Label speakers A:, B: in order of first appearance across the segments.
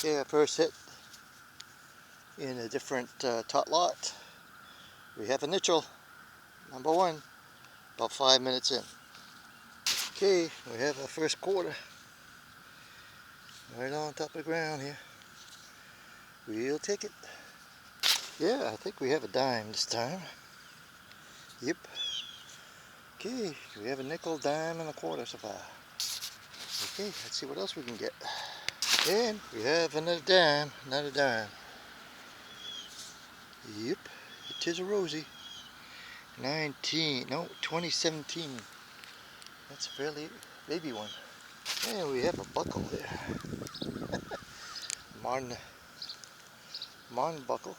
A: Okay, our first hit in a different tot lot. We have a nickel, number one, about 5 minutes in. Okay, we have our first quarter right on top of the ground here. We'll take it. Yeah, I think we have a dime this time. Yep. Okay, we have a nickel, dime, and a quarter so far. Okay, let's see what else we can get. And we have another dime, another dime. Yep, it is a Rosie. 2017. That's a fairly baby one. And we have a buckle there. Mon buckle.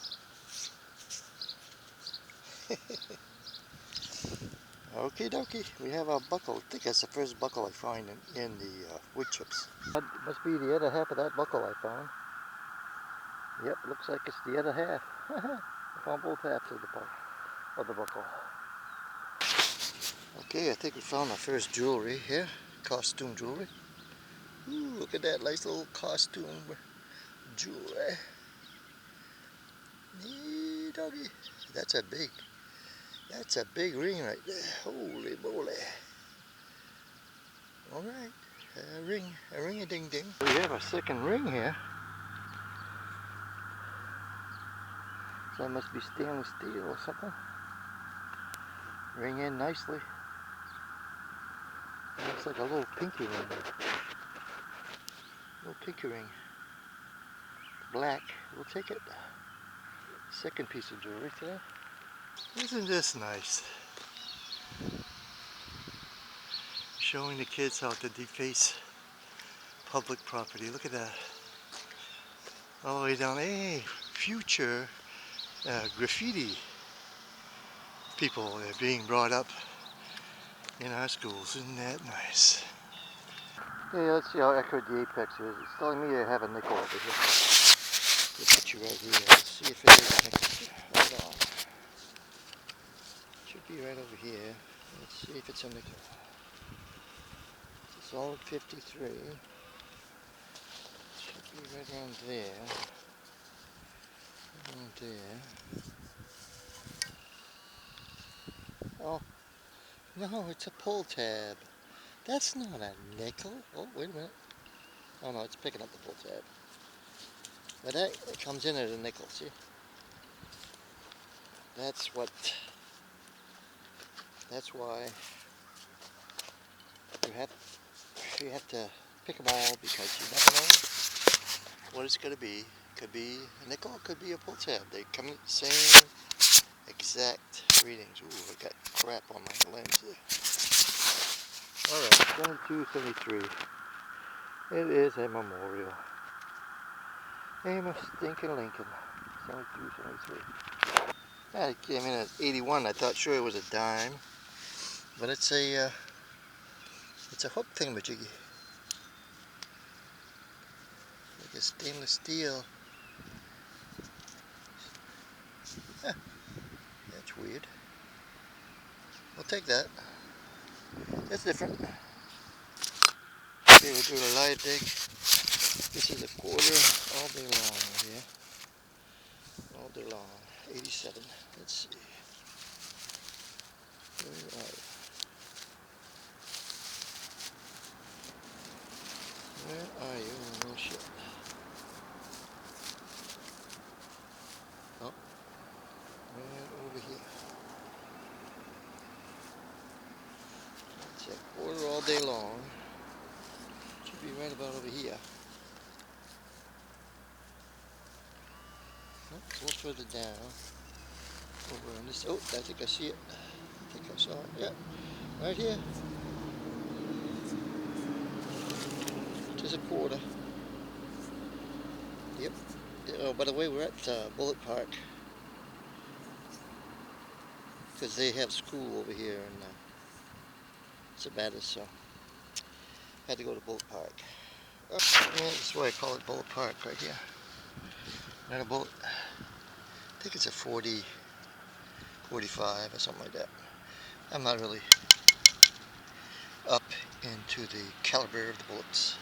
A: Okie dokie, we have a buckle. I think that's the first buckle I find in the wood chips. That must be the other half of that buckle I found. Yep, looks like it's the other half. I found both halves of the buckle. Okay, I think we found our first jewelry here. Costume jewelry. Ooh, look at that nice little costume jewelry. Nee, doggy. That's a big ring right there. Holy moly. Alright, a ring-a-ding-ding. We have a second ring here. So that must be stainless steel or something. Ring in nicely. It looks like a little pinky ring. Little pinky ring. Black. We'll take it. Second piece of jewelry today. Isn't this nice? Showing the kids how to deface public property. Look at that. All the way down. Hey, future graffiti people are being brought up in our schools. Isn't that nice? Okay, let's see how accurate the apex is. It's telling me I have a nickel over here. Let's put you right here. Let's see if it is a nickel. Hold on. Should be right over here. Let's see if it's a nickel. It's a solid 53. Should be right around there. Around there. Oh, no, it's a pull tab. That's not a nickel. Oh, wait a minute. Oh no, it's picking up the pull tab. But that it comes in at a nickel, see? That's why you have to pick them all, because you never know what it's going to be. Could be a nickel, could be a pull tab. They come in the same exact readings. Ooh, I got crap on my lens there. Alright, 2273. It is a memorial. Name of stinking Lincoln. 7273. I came in at 81. I thought sure it was a dime, but it's a hook thingamajiggy. Like a stainless steel. Huh, that's weird. We'll take that. That's different. Okay, we'll do a live dig. This is a quarter all day long here. All day long. 87. Let's see. Where are you? Where are you? Oh shit. Oh. Right over here. It's a quarter all day long. Should be right about over here. Nope, it's a little further down. Over on this. Oh, I think I see it. I think I saw it. Yeah. Right here. Just a quarter. Yep. Oh, by the way, we're at Bullet Park, because they have school over here in Sabatis, so had to go to Bullet Park. Oh, yeah, that's why I call it Bullet Park right here. Not a bullet. I think it's a 40, 45 or something like that. I'm not really up into the caliber of the bullets.